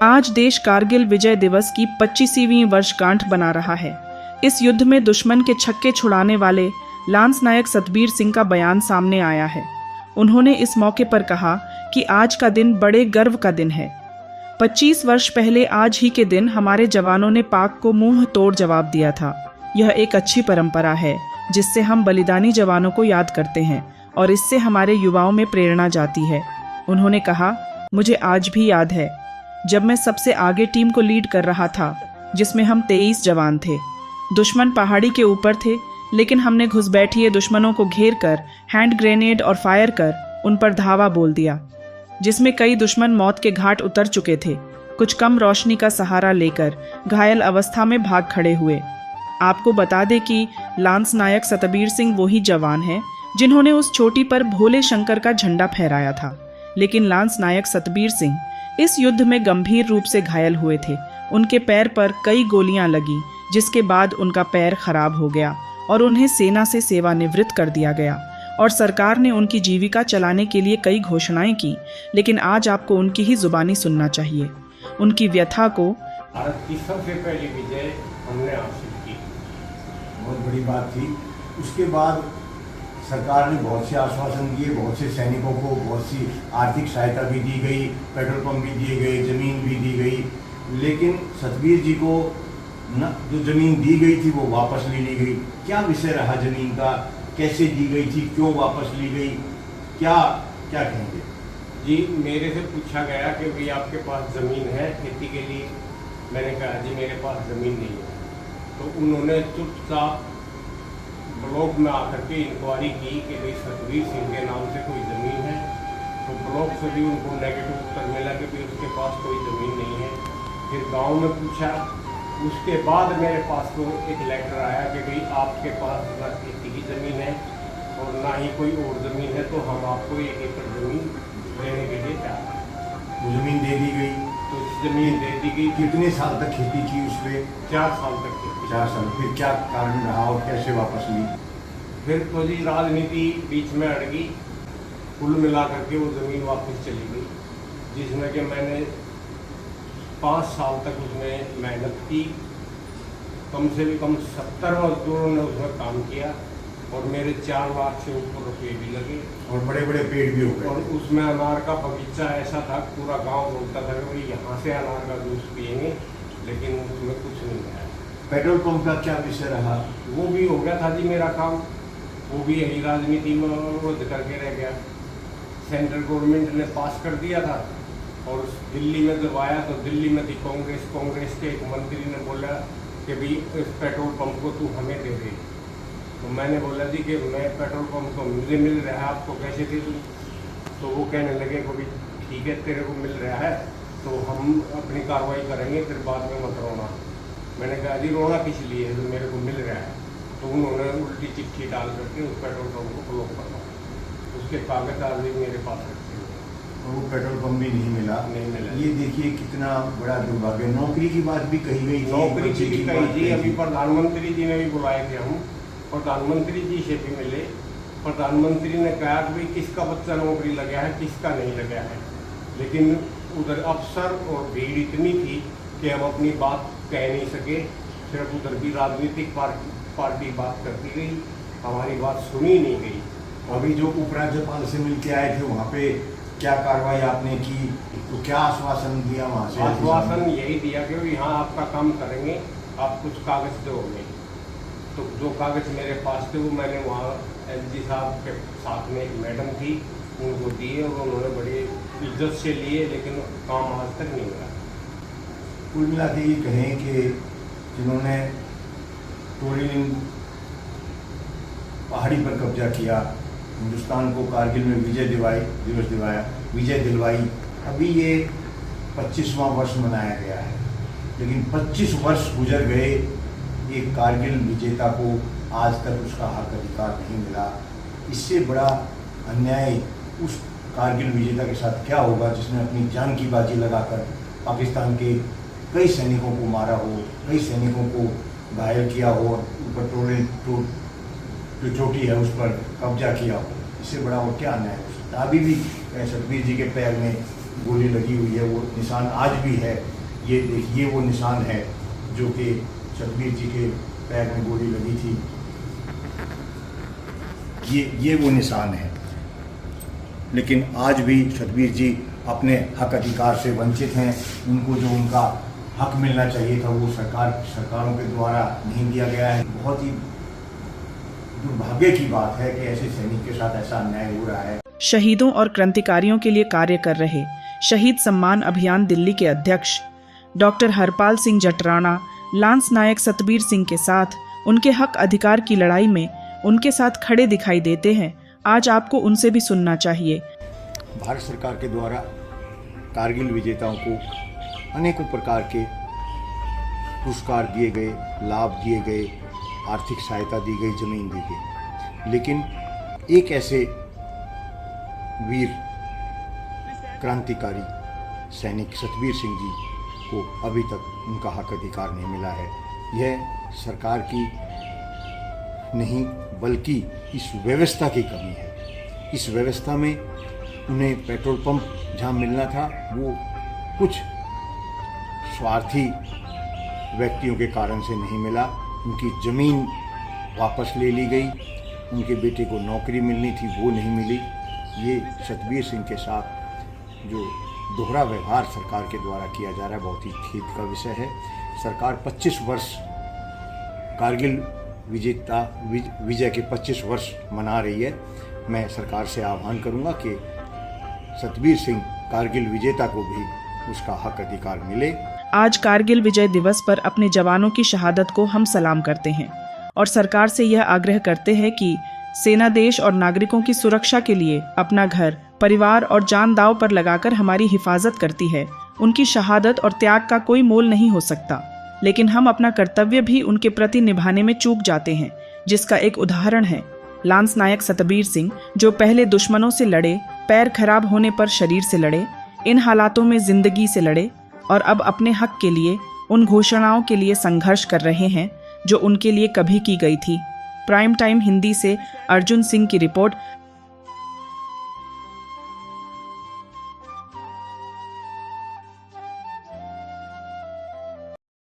आज देश कारगिल विजय दिवस की 25वीं वर्षगांठ बना रहा है। इस युद्ध में दुश्मन के छक्के छुड़ाने वाले लांस नायक सतबीर सिंह का बयान सामने आया है। उन्होंने इस मौके पर कहा कि आज का दिन बड़े गर्व का दिन है। 25 वर्ष पहले आज ही के दिन हमारे जवानों ने पाक को मुंह तोड़ जवाब दिया था। यह एक अच्छी परंपरा है जिससे हम बलिदानी जवानों को याद करते हैं और इससे हमारे युवाओं में प्रेरणा जाती है। उन्होंने कहा, मुझे आज भी याद है जब मैं सबसे आगे टीम को लीड कर रहा था, जिसमें हम 23 जवान थे। दुश्मन पहाड़ी के ऊपर थे, लेकिन हमने घुसपैठिए दुश्मनों को घेर कर हैंड ग्रेनेड और फायर कर उन पर धावा बोल दिया, जिसमें कई दुश्मन मौत के घाट उतर चुके थे। कुछ कम रोशनी का सहारा लेकर घायल अवस्था में भाग खड़े हुए। आपको बता दें कि लांस नायक सतबीर सिंह वही जवान हैं जिन्होंने उस चोटी पर भोले शंकर का झंडा फहराया था। लेकिन लांस नायक सतबीर सिंह इस युद्ध में गंभीर रूप से घायल हुए थे। उनके पैर पर कई गोलियां लगी, जिसके बाद उनका पैर खराब हो गया और उन्हें सेना से सेवानिवृत्त कर दिया गया और सरकार ने उनकी जीविका चलाने के लिए कई घोषणाएं की। लेकिन आज आपको उनकी ही जुबानी सुनना चाहिए, उनकी व्यथा को। भारत की सबसे पहली विजय हमने हासिल की, बहुत बड़ी बात थी। उसके बाद सरकार ने बहुत से आश्वासन दिए, बहुत से सैनिकों को बहुत सी आर्थिक सहायता भी दी गई, पेट्रोल पंप भी दिए गए, ज़मीन भी दी गई। लेकिन सतबीर जी को जो ज़मीन दी गई थी वो वापस ले ली गई। क्या विषय रहा ज़मीन का, कैसे दी गई थी, क्यों वापस ली गई, क्या क्या कहेंगे? जी, मेरे से पूछा गया कि भाई आपके पास ज़मीन है खेती के लिए। मैंने कहा जी मेरे पास ज़मीन नहीं है। तो उन्होंने चुपचाप ब्लॉक में आकर के इंक्वायरी की कि भाई सतबीर सिंह के नाम से कोई ज़मीन है। तो ब्लॉक से भी उनको नेगेटिव उत्तर मिला कि भाई उसके पास कोई ज़मीन नहीं है। फिर गांव में पूछा, उसके बाद मेरे पास तो एक लेटर आया कि भाई आपके पास ना खेती की ज़मीन है और ना ही कोई और ज़मीन है, तो हम आपको 1 एकड़ ज़मीन देने के लिए तैयार हैं। वो ज़मीन दे दी गई। तो ज़मीन दे दी गई। कितने साल तक खेती की उस पर? 4 साल तक की। 4 साल। फिर क्या कारण रहा और कैसे वापस ली? फिर तो जी राजनीति बीच में अड़ गई। कुल मिला करके वो ज़मीन वापस चली गई, जिसमें कि मैंने 5 साल तक उसमें मेहनत की। कम से भी कम 70 मजदूरों ने उसमें काम किया और मेरे 4 लाख से ऊपर रुपये भी लगे और बड़े बड़े पेड़ भी हो और गए। उसमें अनार का बगीचा ऐसा था, पूरा गांव बोलता था कि भाई यहाँ से अनार का जूस पिएंगे, लेकिन उसमें कुछ नहीं आया। पेट्रोल पंप का क्या विषय रहा? वो भी हो गया था जी मेरा काम, वो भी यही राजनीति में विरोध करके रह गया। सेंट्रल गवर्नमेंट ने पास कर दिया था और दिल्ली में जब आया तो दिल्ली में थी कांग्रेस के एक मंत्री ने बोला कि भाई इस पेट्रोल पंप को तू हमें दे दे। तो मैंने बोला जी कि मैं पेट्रोल पंप तो मुझे मिल रहा है, आपको कैसे दे दूँ? तो वो कहने लगे कि भाई ठीक है, तेरे को मिल रहा है तो हम अपनी कार्रवाई करेंगे, फिर बाद में मत रोना। मैंने कहा जी रोना किस लिए है, तो मेरे को मिल रहा है। तो उन्होंने उल्टी चिट्ठी डाल करके उस पेट्रोल पंप को ब्लॉक करवा, उसके कागज आज भी मेरे पास रखे हुए हैं। और वो पेट्रोल पंप भी नहीं मिला। नहीं मिला। ये देखिए कितना बड़ा दुर्भाग्य। नौकरी की बात भी कही गई थी, नौकरी की भी कही जी। अभी थी। प्रधानमंत्री जी ने भी बुलाए थे, हम प्रधानमंत्री जी से भी मिले। प्रधानमंत्री ने कहा कि भाई किसका बच्चा नौकरी लगा है, किसका नहीं लगा है। लेकिन उधर अफसर और भीड़ इतनी थी कि हम अपनी बात कह नहीं सके। सिर्फ उधर भी राजनीतिक पार्टी बात करती गई, हमारी बात सुनी नहीं गई। अभी जो उपराज्यपाल से मिल के आए थे वहाँ पे क्या कार्रवाई आपने की, तो क्या आश्वासन दिया वहाँ से? आश्वासन यही दिया कि यहाँ आपका काम करेंगे, आप कुछ कागज दोगे। तो जो कागज मेरे पास थे वो मैंने वहाँ एलजी साहब के साथ में एक मैडम थी, उनको दिए और उन्होंने बड़ी इज्जत से लिए, लेकिन काम आज तक नहीं हुआ। कुल मिला के ये कहें कि जिन्होंने टोरीन पहाड़ी पर कब्जा किया, हिंदुस्तान को कारगिल में विजय दिलवाई, अभी ये 25वां वर्ष मनाया गया है। लेकिन 25 वर्ष गुजर गए, एक कारगिल विजेता को आज तक उसका हक अधिकार नहीं मिला। इससे बड़ा अन्याय उस कारगिल विजेता के साथ क्या होगा जिसने अपनी जान की बाजी लगाकर पाकिस्तान के कई सैनिकों को मारा हो, कई सैनिकों को घायल किया हो और ऊपर जो चोटी है उस पर कब्जा किया हो। इससे बड़ा और क्या अन्याय हो सकता है? अभी भी सतबीर जी के पैर में गोली लगी हुई है, वो निशान आज भी है। ये देखिए वो निशान है जो कि सतबीर जी के पैर में गोली लगी थी। ये वो निशान है। लेकिन आज भी सतबीर जी अपने हक अधिकार से वंचित हैं। उनको जो उनका हक मिलना चाहिए था वो सरकारों के द्वारा नहीं दिया गया है। बहुत ही दुर्भाग्य की बात है कि ऐसे सैनिक के साथ ऐसा अन्याय हो रहा है। शहीदों और क्रांतिकारियों के लिए कार्य कर रहे शहीद सम्मान अभियान दिल्ली के अध्यक्ष डॉक्टर हरपाल सिंह जटराणा लांस नायक सतबीर सिंह के साथ उनके हक अधिकार की लड़ाई में उनके साथ खड़े दिखाई देते हैं। आज आपको उनसे भी सुनना चाहिए। भारत सरकार के द्वारा कारगिल विजेताओं को अनेकों प्रकार के पुरस्कार दिए गए, लाभ दिए गए, आर्थिक सहायता दी गई, जमीन दी गई, लेकिन एक ऐसे वीर क्रांतिकारी सैनिक सतबीर सिंह जी को अभी तक उनका हक अधिकार नहीं मिला है। यह सरकार की नहीं बल्कि इस व्यवस्था की कमी है। इस व्यवस्था में उन्हें पेट्रोल पंप जहाँ मिलना था वो कुछ स्वार्थी व्यक्तियों के कारण से नहीं मिला। उनकी ज़मीन वापस ले ली गई, उनके बेटे को नौकरी मिलनी थी वो नहीं मिली। ये सतबीर सिंह के साथ जो दोहरा व्यवहार सरकार के द्वारा किया जा रहा है बहुत ही खेद का विषय है। सरकार 25 वर्ष कारगिल विजय के 25 वर्ष मना रही है। मैं सरकार से आह्वान करूंगा कि सतबीर सिंह कारगिल विजेता को भी उसका हक अधिकार मिले। आज कारगिल विजय दिवस पर अपने जवानों की शहादत को हम सलाम करते हैं और सरकार से यह आग्रह करते हैं कि सेना देश और नागरिकों की सुरक्षा के लिए अपना घर, परिवार और जान दांव पर लगाकर हमारी हिफाजत करती है। उनकी शहादत और त्याग का कोई मोल नहीं हो सकता, लेकिन हम अपना कर्तव्य भी उनके प्रति निभाने में चूक जाते हैं, जिसका एक उदाहरण है लांस नायक सतबीर सिंह, जो पहले दुश्मनों से लड़े, पैर खराब होने पर शरीर से लड़े, इन हालातों में जिंदगी से लड़े और अब अपने हक के लिए, उन घोषणाओं के लिए संघर्ष कर रहे हैं जो उनके लिए कभी की गई थी। प्राइम टाइम हिंदी से अर्जुन सिंह की रिपोर्ट।